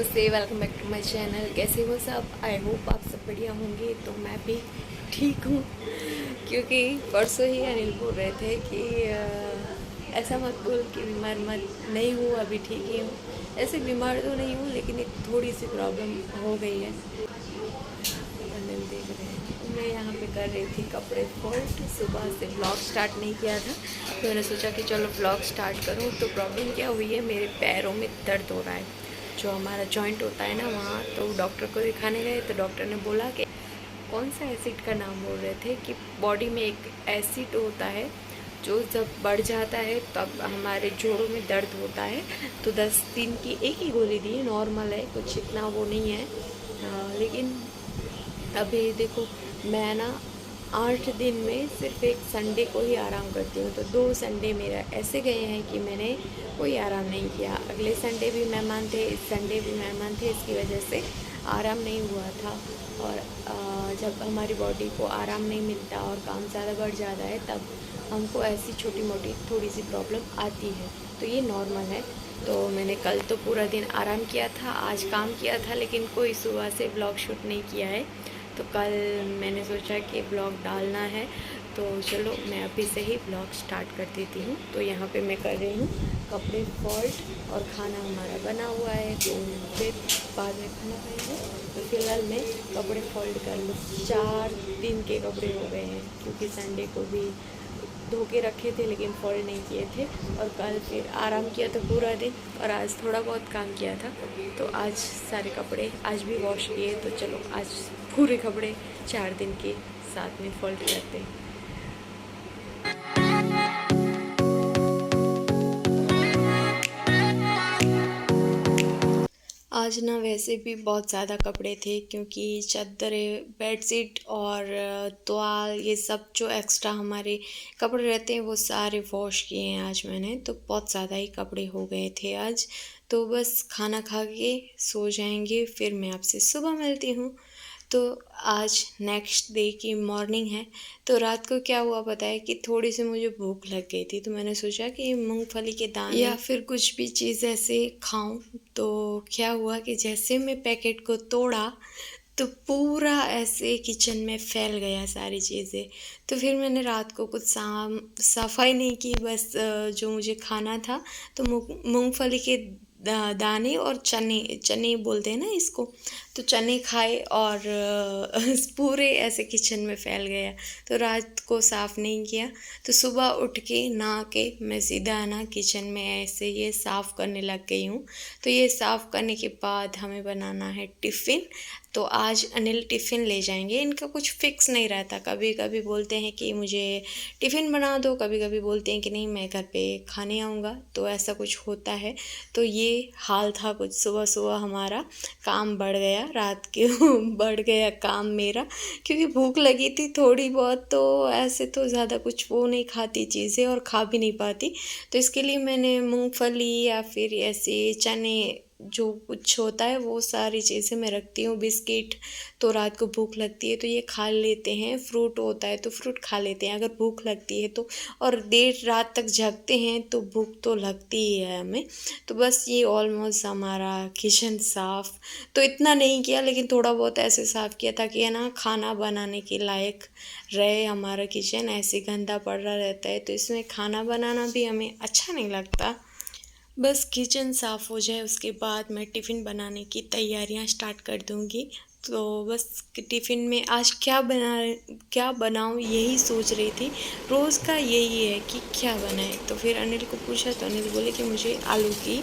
नमस्ते, welcome back to my channel. कैसे हो सब? आई होप आप सब बढ़िया होंगे। तो मैं भी ठीक हूँ, क्योंकि परसों ही अनिल बोल रहे थे कि ऐसा मत बोल कि बीमार मत नहीं हूँ, अभी ठीक ही हूँ। ऐसे बीमार तो नहीं हूँ, लेकिन एक थोड़ी सी प्रॉब्लम हो गई है। अनिल देख रहे हैं, मैं यहाँ पे कर रही थी कपड़े फोल्ड। सुबह से व्लॉग स्टार्ट नहीं किया था, तो मैंने सोचा कि चलो व्लॉग स्टार्ट करूँ। तो प्रॉब्लम क्या हुई है, मेरे पैरों में दर्द हो रहा है, जो हमारा जॉइंट होता है ना वहाँ। तो डॉक्टर को दिखाने गए तो डॉक्टर ने बोला कि कौन सा एसिड का नाम बोल रहे थे कि बॉडी में एक एसिड होता है जो जब बढ़ जाता है तब हमारे जोड़ों में दर्द होता है। तो 10 दिन की एक ही गोली दी, नॉर्मल है, कुछ इतना वो नहीं है। लेकिन अभी देखो, मैं ना 8 दिन में सिर्फ एक संडे को ही आराम करती हूँ। तो 2 संडे मेरा ऐसे गए हैं कि मैंने कोई आराम नहीं किया। अगले संडे भी मेहमान थे, इस संडे भी मेहमान थे, इसकी वजह से आराम नहीं हुआ था। और जब हमारी बॉडी को आराम नहीं मिलता और काम ज़्यादा बढ़ जाता है, तब हमको ऐसी छोटी मोटी थोड़ी सी प्रॉब्लम आती है। तो ये नॉर्मल है। तो मैंने कल तो पूरा दिन आराम किया था, आज काम किया था, लेकिन कोई सुबह से ब्लॉग शूट नहीं किया है। तो कल मैंने सोचा कि ब्लॉग डालना है, तो चलो मैं अभी से ही ब्लॉग स्टार्ट कर देती हूँ। तो यहाँ पे मैं कर रही हूँ कपड़े फोल्ड, और खाना हमारा बना हुआ है, तो फिर बाद में खाना खाएंगे। तो फिलहाल मैं कपड़े फोल्ड कर लूँ। 4 दिन के कपड़े हो गए हैं, क्योंकि संडे को भी धो के रखे थे लेकिन फोल्ड नहीं किए थे। और कल फिर आराम किया था पूरा दिन, और आज थोड़ा बहुत काम किया था। तो आज सारे कपड़े आज भी वॉश किए। तो चलो आज पूरे कपड़े 4 दिन के साथ में फोल्ड करते हैं। आज ना वैसे भी बहुत ज़्यादा कपड़े थे, क्योंकि चादरें, बेडशीट और तौल, ये सब जो एक्स्ट्रा हमारे कपड़े रहते हैं वो सारे वॉश किए हैं आज मैंने। तो बहुत ज़्यादा ही कपड़े हो गए थे आज। तो बस खाना खा के सो जाएंगे, फिर मैं आपसे सुबह मिलती हूँ। तो आज नेक्स्ट डे की मॉर्निंग है। तो रात को क्या हुआ पता है, कि थोड़ी सी मुझे भूख लग गई थी, तो मैंने सोचा कि मूंगफली के दाने या फिर कुछ भी चीज़ ऐसे खाऊं। तो क्या हुआ कि जैसे मैं पैकेट को तोड़ा, तो पूरा ऐसे किचन में फैल गया सारी चीज़ें। तो फिर मैंने रात को कुछ सफाई नहीं की, बस जो मुझे खाना था, तो मूंगफली के दाने और चने चने बोलते हैं ना इसको, तो चने खाए, और पूरे ऐसे किचन में फैल गया। तो रात को साफ़ नहीं किया। तो सुबह उठ के नहा के मैं सीधा ना किचन में ऐसे ये साफ़ करने लग गई हूँ। तो ये साफ़ करने के बाद हमें बनाना है टिफ़िन। तो आज अनिल टिफ़िन ले जाएंगे। इनका कुछ फ़िक्स नहीं रहता, कभी कभी बोलते हैं कि मुझे टिफ़िन बना दो, कभी कभी बोलते हैं कि नहीं मैं घर पे खाने आऊँगा। तो ऐसा कुछ होता है। तो ये हाल था कुछ। सुबह सुबह हमारा काम बढ़ गया, रात के बढ़ गया काम मेरा, क्योंकि भूख लगी थी थोड़ी बहुत। तो ऐसे तो ज़्यादा कुछ वो नहीं खाती चीज़ें, और खा भी नहीं पाती। तो इसके लिए मैंने मूंगफली या फिर ऐसे चने, जो कुछ होता है वो सारी चीज़ें मैं रखती हूँ। बिस्किट, तो रात को भूख लगती है तो ये खा लेते हैं। फ्रूट होता है तो फ्रूट खा लेते हैं अगर भूख लगती है तो। और देर रात तक जगते हैं तो भूख तो लगती ही है हमें। तो बस ये ऑलमोस्ट हमारा किचन साफ़ तो इतना नहीं किया, लेकिन थोड़ा बहुत ऐसे साफ़ किया ताकि है ना खाना बनाने के लायक रहे। हमारा किचन ऐसे गंदा पड़ रहा रहता है, तो इसमें खाना बनाना भी हमें अच्छा नहीं लगता। बस किचन साफ़ हो जाए, उसके बाद मैं टिफ़िन बनाने की तैयारियां स्टार्ट कर दूंगी। तो बस टिफ़िन में आज क्या बनाऊं यही सोच रही थी। रोज़ का यही है कि क्या बनाए। तो फिर अनिल को पूछा, तो अनिल बोले कि मुझे आलू की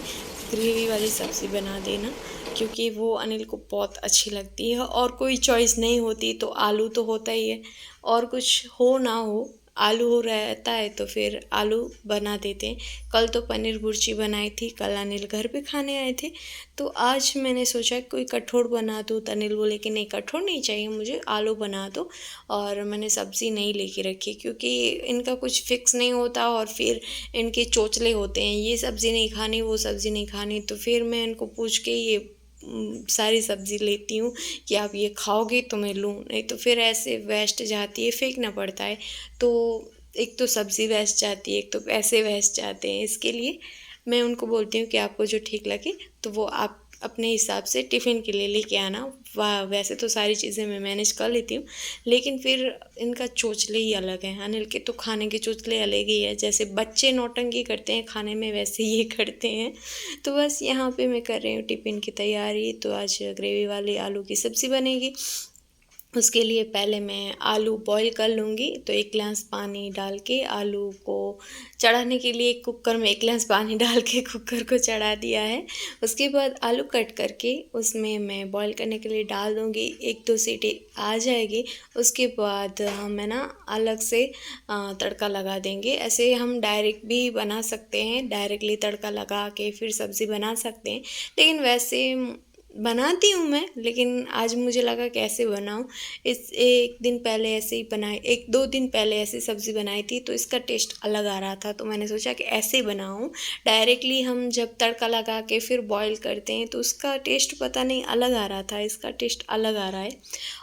ग्रेवी वाली सब्ज़ी बना देना, क्योंकि वो अनिल को बहुत अच्छी लगती है। और कोई चॉइस नहीं होती तो आलू तो होता ही है, और कुछ हो ना हो आलू हो रहता है तो फिर आलू बना देते हैं। कल तो पनीर भुर्जी बनाई थी, कल अनिल घर पे खाने आए थे। तो आज मैंने सोचा कोई कठोर बना दूँ, तो अनिल बोले कि नहीं कठोर नहीं चाहिए मुझे, आलू बना दो। और मैंने सब्ज़ी नहीं लेके रखी, क्योंकि इनका कुछ फिक्स नहीं होता, और फिर इनके चोचले होते हैं, ये सब्ज़ी नहीं खानी वो सब्ज़ी नहीं खानी। तो फिर मैं इनको पूछ के ये सारी सब्ज़ी लेती हूँ कि आप ये खाओगे तो मैं लूँ, नहीं तो फिर ऐसे वेस्ट जाती है, फेंकना पड़ता है। तो एक तो सब्ज़ी वेस्ट जाती है, एक तो पैसे वेस्ट जाते हैं। इसके लिए मैं उनको बोलती हूँ कि आपको जो ठीक लगे तो वो आप अपने हिसाब से टिफ़िन के लिए लेके आना। वैसे तो सारी चीज़ें मैं मैनेज कर लेती हूँ, लेकिन फिर इनका चोंचले ही अलग है। अनिल के तो खाने के चोंचले अलग ही है, जैसे बच्चे नौटंकी करते हैं खाने में वैसे ये करते हैं। तो बस यहाँ पे मैं कर रही हूँ टिफ़िन की तैयारी। तो आज ग्रेवी वाली आलू की सब्ज़ी बनेगी। उसके लिए पहले मैं आलू बॉईल कर लूँगी। तो 1 गिलास पानी डाल के आलू को चढ़ाने के लिए कुकर में 1 गिलास पानी डाल के कुकर को चढ़ा दिया है। उसके बाद आलू कट करके उसमें मैं बॉईल करने के लिए डाल दूँगी। 1-2 सीटी आ जाएगी, उसके बाद हम है ना अलग से तड़का लगा देंगे। ऐसे हम डायरेक्ट भी बना सकते हैं, डायरेक्टली तड़का लगा के फिर सब्ज़ी बना सकते हैं। लेकिन वैसे बनाती हूँ मैं, लेकिन आज मुझे लगा कैसे बनाऊँ। इस 1 दिन पहले ऐसे ही बनाई, 1-2 दिन पहले ऐसी सब्ज़ी बनाई थी तो इसका टेस्ट अलग आ रहा था, तो मैंने सोचा कि ऐसे ही बनाऊँ। डायरेक्टली हम जब तड़का लगा के फिर बॉईल करते हैं तो उसका टेस्ट पता नहीं अलग आ रहा था, इसका टेस्ट अलग आ रहा है।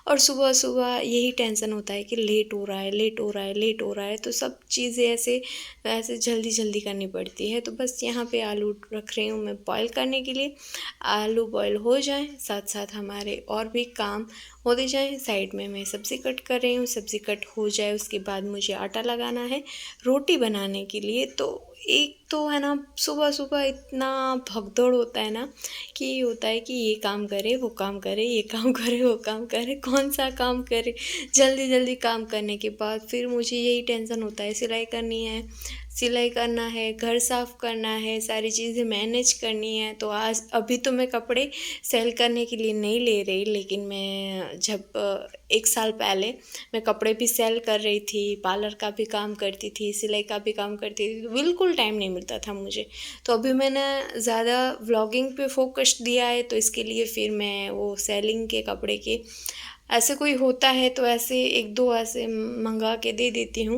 और सुबह-सुबह यही टेंशन होता है कि लेट हो रहा है, लेट हो रहा है, लेट हो रहा है, तो सब चीज़ें ऐसे ऐसे जल्दी-जल्दी करनी पड़ती है। तो बस यहाँ पे आलू रख रही हूँ मैं बॉईल करने के लिए। आलू बॉईल हो जाएँ, साथ-साथ हमारे और भी काम होते जाएँ। साइड में मैं सब्ज़ी कट कर रही हूँ, सब्ज़ी कट हो जाए उसके बाद मुझे आटा लगाना है रोटी बनाने के लिए। तो एक तो है ना सुबह-सुबह इतना भगदौड़ होता है ना कि ये होता है कि ये काम करे, वो काम करे, ये काम करे, वो काम करे, कौन-सा काम करे। जल्दी-जल्दी काम करने के बाद फिर मुझे यही टेंशन होता है, सिलाई करना है, घर साफ़ करना है, सारी चीज़ें मैनेज करनी है। तो आज अभी तो मैं कपड़े सेल करने के लिए नहीं ले रही, लेकिन मैं जब 1 साल पहले मैं कपड़े भी सेल कर रही थी, पार्लर का भी काम करती थी, सिलाई का भी काम करती थी, तो बिल्कुल टाइम नहीं मिलता था मुझे। तो अभी मैंने ज़्यादा व्लॉगिंग पे फ़ोकस दिया है, तो इसके लिए फिर मैं वो सेलिंग के कपड़े के ऐसे कोई होता है तो ऐसे 1-2 ऐसे मँगा के दे देती हूँ।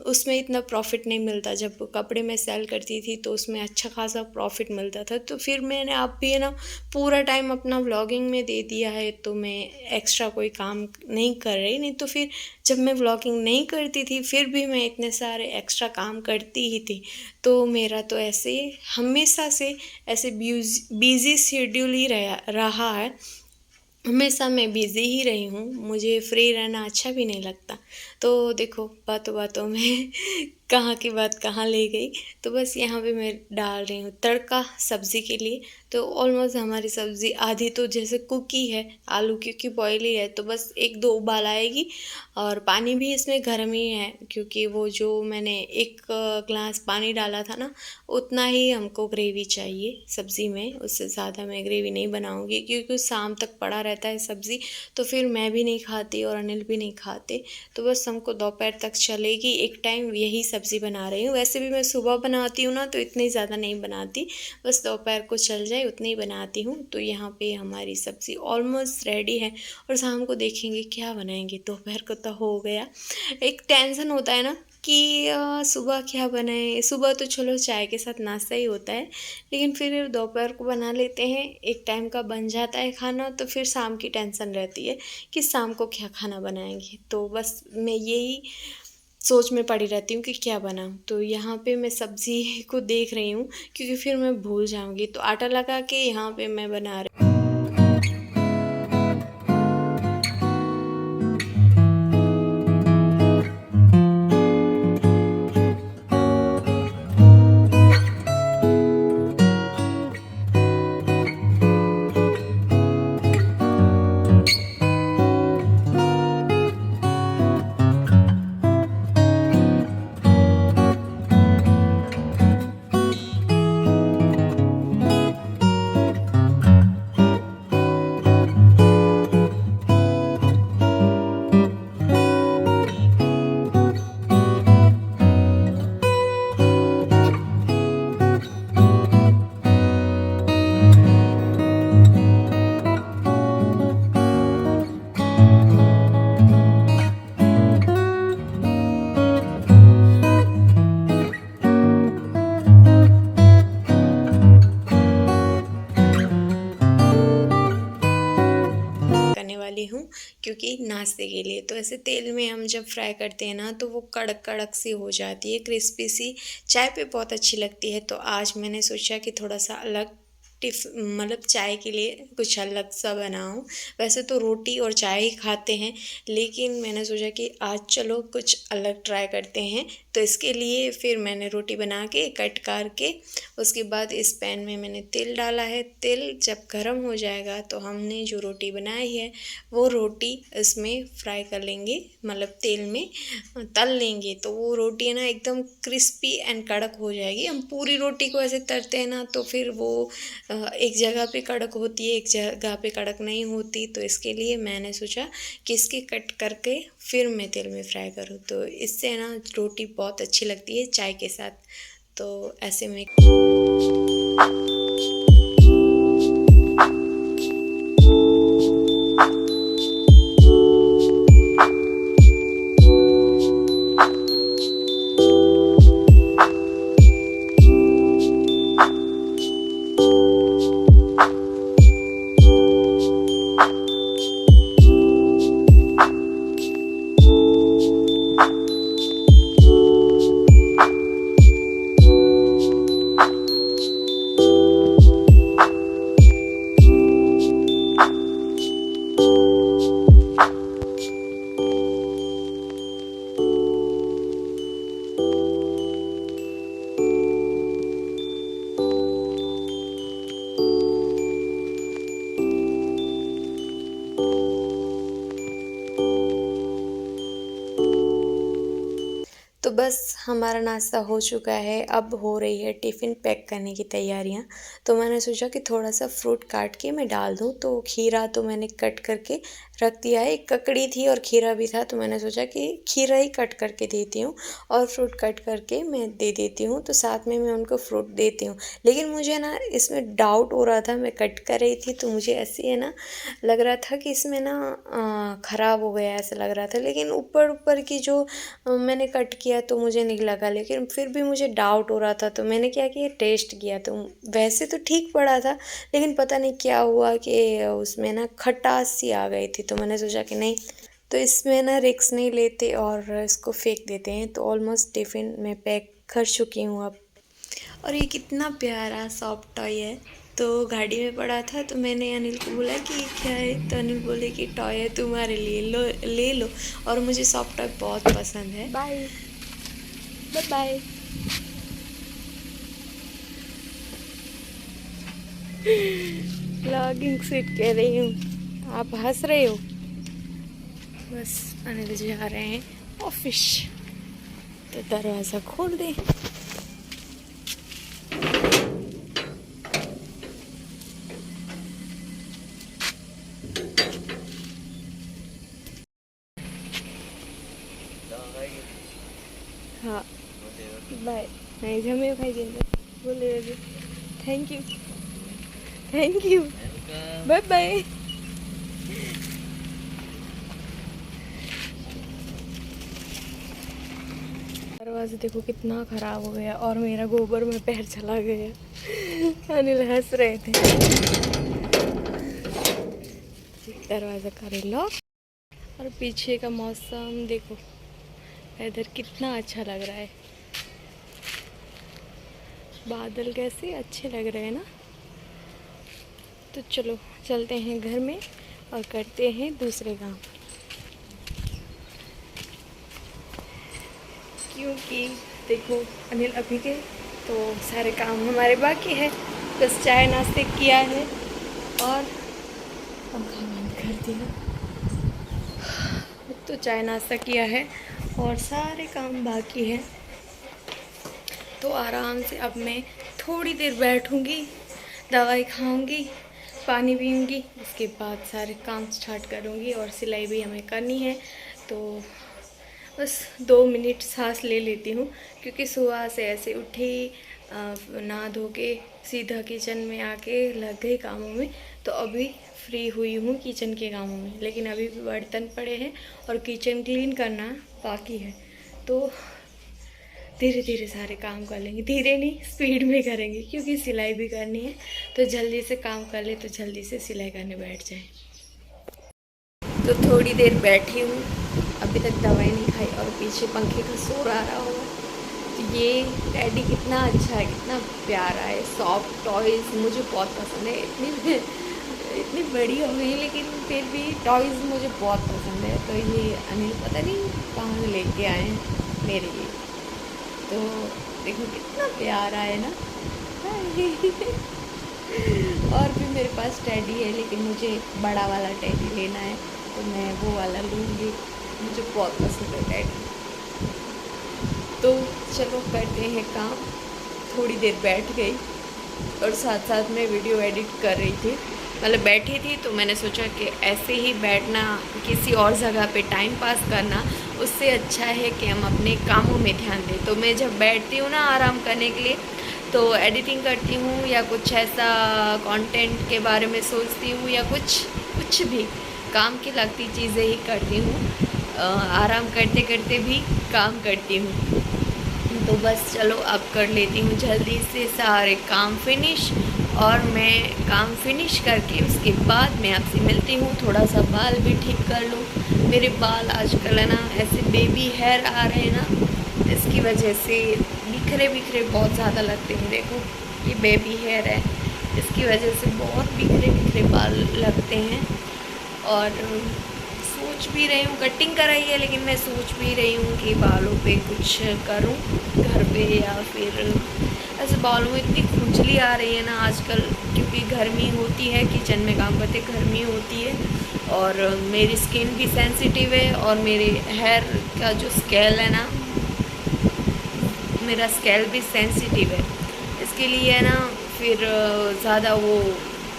उसमें इतना प्रॉफ़िट नहीं मिलता। जब कपड़े मैं सेल करती थी तो उसमें अच्छा ख़ासा प्रॉफ़िट मिलता था। तो फिर मैंने अब भी है ना पूरा टाइम अपना व्लॉगिंग में दे दिया है, तो मैं एक्स्ट्रा कोई काम नहीं कर रही। नहीं तो फिर जब मैं व्लॉगिंग नहीं करती थी फिर भी मैं इतने सारे एक्स्ट्रा काम करती ही थी। तो मेरा तो ऐसे हमेशा से ऐसे बिज़ी शेड्यूल ही रहा है। हमेशा मैं बिज़ी ही रही हूँ, मुझे फ्री रहना अच्छा भी नहीं लगता। तो देखो बातों-बातों में कहाँ की बात कहाँ ले गई। तो बस यहाँ पे मैं डाल रही हूँ तड़का सब्ज़ी के लिए। तो ऑलमोस्ट हमारी सब्ज़ी आधी तो जैसे कुक ही है, आलू क्योंकि बॉयल ही है, तो बस 1-2 उबाल आएगी। और पानी भी इसमें गर्म ही है, क्योंकि वो जो मैंने 1 ग्लास पानी डाला था ना, उतना ही हमको ग्रेवी चाहिए सब्ज़ी में, उससे ज़्यादा मैं ग्रेवी नहीं बनाऊँगी, क्योंकि शाम तक पड़ा रहता है सब्ज़ी, तो फिर मैं भी नहीं खाती और अनिल भी नहीं खाते। तो बस हमको दोपहर तक चलेगी, एक टाइम यही सब्ज़ी बना रही हूँ। वैसे भी मैं सुबह बनाती हूँ ना तो इतनी ज़्यादा नहीं बनाती, बस दोपहर को चल जाए उतनी ही बनाती हूँ। तो यहाँ पे हमारी सब्ज़ी ऑलमोस्ट रेडी है और शाम को देखेंगे क्या बनाएँगे। दोपहर को तो हो गया। एक टेंशन होता है ना कि सुबह क्या बनाएँ? सुबह तो चलो चाय के साथ नाश्ता ही होता है, लेकिन फिर दोपहर को बना लेते हैं, एक टाइम का बन जाता है खाना, तो फिर शाम की टेंशन रहती है कि शाम को क्या खाना बनाएँगे। तो बस मैं यही सोच में पड़ी रहती हूँ कि क्या बनाऊँ। तो यहाँ पे मैं सब्ज़ी को देख रही हूँ, क्योंकि फिर मैं भूल जाऊँगी। तो आटा लगा के यहाँ पे मैं बना रही करने वाली हूँ, क्योंकि नाश्ते के लिए। तो ऐसे तेल में हम जब फ्राई करते हैं ना तो वो कड़क-कड़क सी हो जाती है, क्रिस्पी सी, चाय पे बहुत अच्छी लगती है। तो आज मैंने सोचा कि थोड़ा-सा अलग मतलब चाय के लिए कुछ अलग सा बनाऊं। वैसे तो रोटी और चाय ही खाते हैं, लेकिन मैंने सोचा कि आज चलो कुछ अलग ट्राई करते हैं। तो इसके लिए फिर मैंने रोटी बना के कट करके उसके बाद इस पैन में मैंने तेल डाला है। तेल जब गर्म हो जाएगा तो हमने जो रोटी बनाई है वो रोटी इसमें फ्राई कर लेंगे, मतलब तेल में तल लेंगे। तो वो रोटी है ना एकदम क्रिस्पी एंड कड़क हो जाएगी। हम पूरी रोटी को ऐसे तरते हैं ना तो फिर वो एक जगह पे कड़क होती है, एक जगह पे कड़क नहीं होती। तो इसके लिए मैंने सोचा कि इसके कट करके फिर मैं तेल में फ्राई करूँ, तो इससे ना रोटी बहुत अच्छी लगती है चाय के साथ। तो ऐसे में तो बस हमारा नाश्ता हो चुका है। अब हो रही है टिफ़िन पैक करने की तैयारियां। तो मैंने सोचा कि थोड़ा सा फ्रूट काट के मैं डाल दूं। तो खीरा तो मैंने कट करके रख दिया है। एक ककड़ी थी और खीरा भी था, तो मैंने सोचा कि खीरा ही कट करके देती हूँ और फ्रूट कट करके मैं दे देती हूँ। तो साथ में मैं उनको फ्रूट देती हूँ। लेकिन मुझे ना इसमें डाउट हो रहा था, मैं कट कर रही थी तो मुझे ऐसे है ना लग रहा था कि इसमें ना ख़राब हो गया ऐसा लग रहा था। लेकिन ऊपर ऊपर की जो मैंने कट किया तो मुझे नहीं लगा, लेकिन फिर भी मुझे डाउट हो रहा था। तो मैंने क्या किया, टेस्ट किया तो वैसे तो ठीक पड़ा था, लेकिन पता नहीं क्या हुआ कि उसमें ना खटास सी आ गई थी। तो मैंने सोचा कि नहीं, तो इसमें ना रिस्क नहीं लेते और इसको फेंक देते हैं। तो ऑलमोस्ट टिफ़िन में पैक कर चुकी हूँ अब। और ये कितना प्यारा सॉफ्ट टॉय है। तो गाड़ी में पड़ा था तो मैंने अनिल को बोला कि ये क्या है, तो अनिल बोले कि टॉय है तुम्हारे लिए, लो ले लो। और मुझे सॉफ्ट टॉय बहुत पसंद है। Bye bye bye. व्लॉगिंग सीट कह रही हूँ, आप हंस रहे हो। बस अनिल जी आ रहे हैं ऑफिस, तो दरवाज़ा खोल दें। हाँ बाय। नहीं जमे खाई बोले thank you thank you bye bye. दरवाज़ा देखो कितना ख़राब हो गया और मेरा गोबर में पैर चला गया। अनिल हंस रहे थे। दरवाज़ा करे लॉक। और पीछे का मौसम देखो, इधर कितना अच्छा लग रहा है। बादल कैसे अच्छे लग रहे हैं ना। तो चलो चलते हैं घर में और करते हैं दूसरे काम, क्योंकि देखो अनिल अभी के तो सारे काम हमारे बाकी है। बस चाय नाश्ते किया है और पंखा बंद कर दिया। तो चाय नाश्ता किया है और सारे काम बाकी है। तो आराम से अब मैं थोड़ी देर बैठूंगी, दवाई खाऊंगी, पानी पीऊंगी, उसके बाद सारे काम स्टार्ट करूंगी। और सिलाई भी हमें करनी है। तो बस 2 मिनट सांस ले लेती हूँ, क्योंकि सुबह से ऐसे उठी, नहा धो के सीधा किचन में आके लग गई कामों में। तो अभी फ्री हुई हूँ किचन के कामों में, लेकिन अभी भी बर्तन पड़े हैं और किचन क्लीन करना बाकी है। तो धीरे धीरे सारे काम कर लेंगे, धीरे नहीं स्पीड में करेंगे, क्योंकि सिलाई भी करनी है। तो जल्दी से काम कर ले तो जल्दी से सिलाई करने बैठ जाए। तो थोड़ी देर बैठी हूँ, अभी तक दवाई नहीं खाई और पीछे पंखे का शोर आ रहा होगा। तो ये टेडी कितना अच्छा है, कितना प्यारा है। सॉफ्ट टॉयज़ मुझे बहुत पसंद है। इतनी बड़ी हो गई लेकिन फिर भी टॉयज़ मुझे बहुत पसंद है। तो ये अनिल पता नहीं कहाँ से लेके आए हैं मेरे लिए। तो देखो कितना प्यारा है ना। और भी मेरे पास टेडी है लेकिन मुझे बड़ा वाला टेडी लेना है, तो मैं वो वाला लूँगी। मुझे बहुत पसंद है टेडी। तो चलो करते हैं काम। थोड़ी देर बैठ गई और साथ साथ में वीडियो एडिट कर रही थी। मतलब बैठी थी तो मैंने सोचा कि ऐसे ही बैठना, किसी और जगह पे टाइम पास करना, उससे अच्छा है कि हम अपने कामों में ध्यान दें। तो मैं जब बैठती हूँ ना आराम करने के लिए, तो एडिटिंग करती हूँ या कुछ ऐसा कंटेंट के बारे में सोचती हूँ या कुछ भी काम की लगती चीज़ें ही करती हूँ। आराम करते करते भी काम करती हूँ। तो बस चलो अब कर लेती हूँ जल्दी से सारे काम फिनिश, और मैं काम फिनिश करके उसके बाद मैं आपसे मिलती हूँ। थोड़ा सा बाल भी ठीक कर लूँ। मेरे बाल आजकल है ना ऐसे बेबी हेयर आ रहे हैं ना, इसकी वजह से बिखरे बिखरे बहुत ज़्यादा लगते हैं। देखो ये बेबी हेयर है, इसकी वजह से बहुत बिखरे बिखरे बाल लगते हैं। और सोच भी रही हूँ, कटिंग कराई है लेकिन मैं सोच भी रही हूँ कि बालों पे कुछ करूँ घर पे, या फिर ऐसे बालों में इतनी खुजली आ रही है ना आजकल, क्योंकि गर्मी होती है, किचन में काम करते गर्मी होती है, और मेरी स्किन भी सेंसिटिव है, और मेरे हेयर का जो स्केल है ना, मेरा स्केल भी सेंसिटिव है। इसके लिए है ना फिर ज़्यादा वो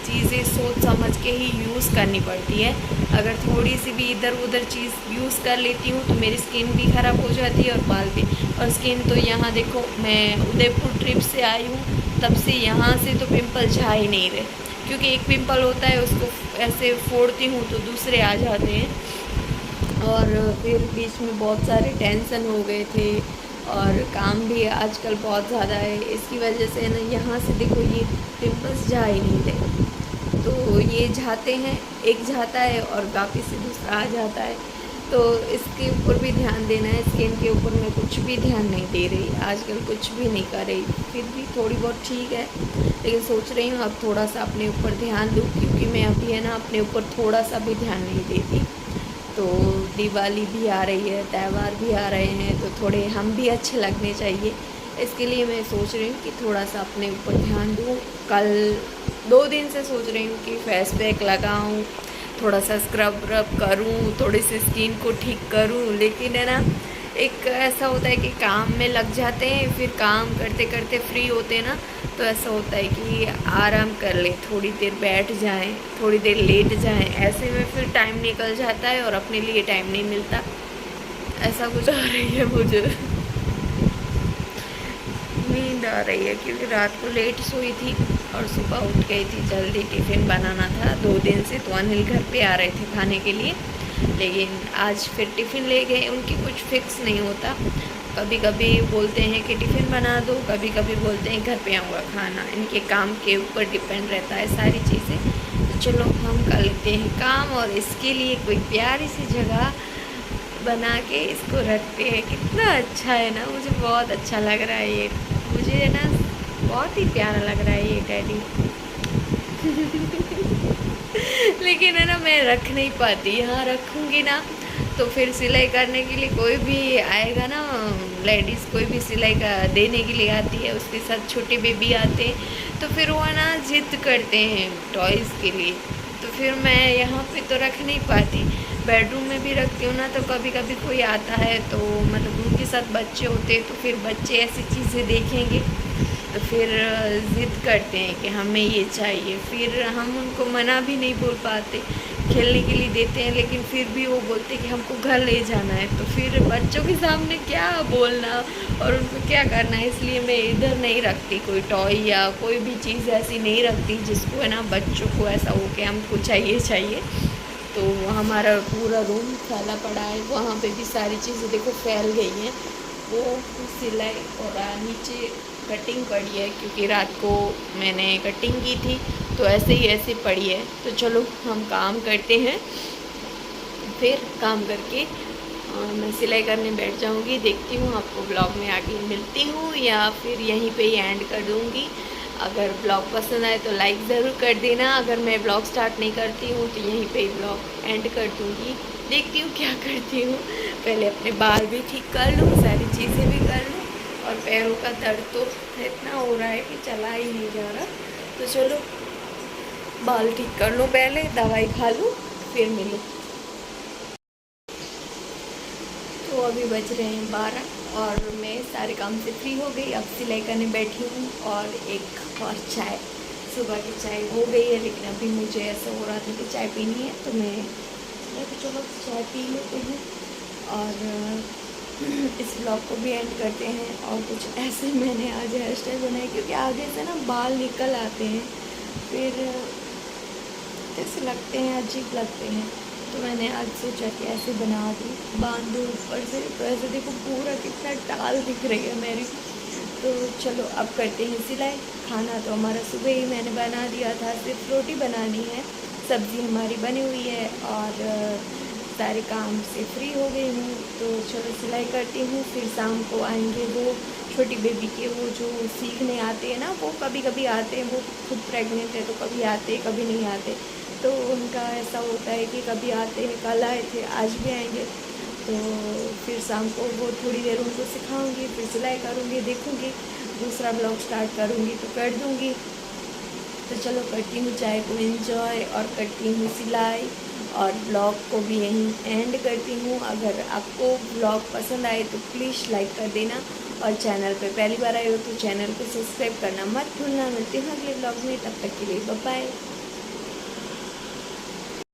चीज़ें सोच समझ के ही यूज़ करनी पड़ती है। अगर थोड़ी सी भी इधर उधर चीज़ यूज़ कर लेती हूँ तो मेरी स्किन भी ख़राब हो जाती है और बाल भी। और स्किन तो यहाँ देखो, मैं उदयपुर ट्रिप से आई हूँ, तब से यहाँ से तो पिंपल जा ही नहीं रहे, क्योंकि एक पिंपल होता है उसको ऐसे फोड़ती हूँ तो दूसरे आ जाते हैं। और फिर बीच में बहुत सारे टेंशन हो गए थे, और काम भी आजकल बहुत ज़्यादा है, इसकी वजह से ना यहाँ से देखो ये पिंपल्स जा ही नहीं रहे। तो ये जाते हैं, एक जाता है और वापस से दूसरा आ जाता है। तो इसके ऊपर भी ध्यान देना है। स्किन के ऊपर मैं कुछ भी ध्यान नहीं दे रही आजकल, कुछ भी नहीं कर रही। फिर भी थोड़ी बहुत ठीक है, लेकिन सोच रही हूँ अब थोड़ा सा अपने ऊपर ध्यान दूँ, क्योंकि मैं अभी है ना अपने ऊपर थोड़ा सा भी ध्यान नहीं देती। तो दिवाली भी आ रही है, त्यौहार भी आ रहे हैं, तो थोड़े हम भी अच्छे लगने चाहिए। इसके लिए मैं सोच रही हूँ कि थोड़ा सा अपने ऊपर ध्यान दूँ। कल 2 दिन से सोच रही हूँ कि फेस पैक लगाऊँ, थोड़ा सा स्क्रब व्रब करूँ, थोड़ी सी स्किन को ठीक करूँ, लेकिन है ना एक ऐसा होता है कि काम में लग जाते हैं, फिर काम करते करते फ्री होते हैं ना, तो ऐसा होता है कि आराम कर ले, थोड़ी देर बैठ जाएं, थोड़ी देर लेट जाएं, ऐसे में फिर टाइम निकल जाता है और अपने लिए टाइम नहीं मिलता। ऐसा कुछ आ रही है मुझे, नींद आ रही है, क्योंकि रात को लेट सोई थी और सुबह उठ गई थी जल्दी। टिफ़िन बनाना था 2 दिन से, तो अनिल घर पे आ रहे थे खाने के लिए, लेकिन आज फिर टिफ़िन ले गए। उनकी कुछ फिक्स नहीं होता, कभी कभी बोलते हैं कि टिफ़िन बना दो, कभी कभी बोलते हैं घर पे आऊँगा खाना। इनके काम के ऊपर डिपेंड रहता है सारी चीज़ें। तो चलो हम कर लेते हैं काम, और इसके लिए कोई प्यारी सी जगह बना के इसको रखते हैं। कितना अच्छा है ना, मुझे बहुत अच्छा लग रहा है ये, मुझे है ना बहुत ही प्यारा लग रहा है ये टेडी। लेकिन है ना मैं रख नहीं पाती, यहाँ रखूँगी ना तो फिर सिलाई करने के लिए कोई भी आएगा ना, लेडीज़ कोई भी सिलाई का देने के लिए आती है, उसके साथ छोटे बेबी आते हैं, तो फिर वो ना जिद करते हैं टॉयज़ के लिए। तो फिर मैं यहाँ पे तो रख नहीं पाती, बेडरूम में भी रखती हूँ ना, तो कभी कभी कोई आता है तो मतलब उनके साथ बच्चे होते हैं, तो फिर बच्चे ऐसी चीज़ें देखेंगे तो फिर ज़िद करते हैं कि हमें ये चाहिए। फिर हम उनको मना भी नहीं बोल पाते, खेलने के लिए देते हैं, लेकिन फिर भी वो बोलते हैं कि हमको घर ले जाना है। तो फिर बच्चों के सामने क्या बोलना और उनको क्या करना है, इसलिए मैं इधर नहीं रखती कोई टॉय या कोई भी चीज़ ऐसी नहीं रखती जिसको है ना बच्चों को ऐसा हो कि हमको चाहिए चाहिए। तो हमारा पूरा रूम फैला पड़ा है, वहाँ पे भी सारी चीज़ें देखो फैल गई हैं। वो सिलाई और नीचे कटिंग पड़ी है, क्योंकि रात को मैंने कटिंग की थी, तो ऐसे पड़ी है। तो चलो हम काम करते हैं, फिर काम करके मैं सिलाई करने बैठ जाऊंगी। देखती हूँ आपको ब्लॉग में आगे मिलती हूँ या फिर यहीं पे ही एंड कर दूँगी। अगर ब्लॉग पसंद आए तो लाइक ज़रूर कर देना। अगर मैं ब्लॉग स्टार्ट नहीं करती हूँ तो यहीं पे ही ब्लॉग एंड कर दूँगी। देखती हूँ क्या करती हूँ। पहले अपने बाल भी ठीक कर लूँ, सारी चीज़ें भी कर लूँ। और पैरों का दर्द तो इतना हो रहा है कि चला ही नहीं जा रहा। तो चलो बाल ठीक कर लूँ, पहले दवाई खा लूँ, फिर मिलूँ। तो अभी बज रहे हैं 12 और मैं सारे काम से फ्री हो गई। अब सिलाई करने बैठी हूँ और एक और चाय, सुबह की चाय हो गई है। लेकिन अभी मुझे ऐसा हो रहा था कि चाय पीनी है, तो मैं तो चलो चाय पी लेते हैं और इस ब्लॉग को भी एंड करते हैं। और कुछ ऐसे मैंने आज हेयर स्टाइल बनाई क्योंकि आगे से ना बाल निकल आते हैं, फिर ऐसे लगते हैं, अजीब लगते हैं। तो मैंने आज सोचा कि ऐसे बना दी, बांध दूँ ऊपर से। तो ऐसे देखो पूरा कितना टाल दिख रही है मेरी। तो चलो अब करते हैं सिलाई। खाना तो हमारा सुबह ही मैंने बना दिया था, सिर्फ रोटी बनानी है, सब्ज़ी हमारी बनी हुई है और सारे काम से फ्री हो गई हूँ। तो चलो सिलाई करती हूँ। फिर शाम को आएंगे वो छोटी बेबी के, वो जो सीखने आते हैं ना, वो कभी कभी आते हैं। वो खुद प्रेग्नेंट है तो कभी आते कभी नहीं आते। तो उनका ऐसा होता है कि कभी आते हैं, कल आए थे, आज भी आएंगे। तो फिर शाम को वो थोड़ी देर उनको सिखाऊंगी, फिर सिलाई करूँगी, देखूँगी, दूसरा ब्लॉग स्टार्ट करूँगी तो कर दूँगी। तो चलो करती हूँ चाय को एंजॉय और करती हूँ सिलाई और ब्लॉग को भी यहीं एंड करती हूँ। अगर आपको ब्लॉग पसंद आए तो प्लीज़ लाइक कर देना और चैनल पे पहली बार आए हो तो चैनल को सब्सक्राइब करना मत भूलना। मिलते हैं अगले ब्लॉग में, तब तक के लिए बाय बाय।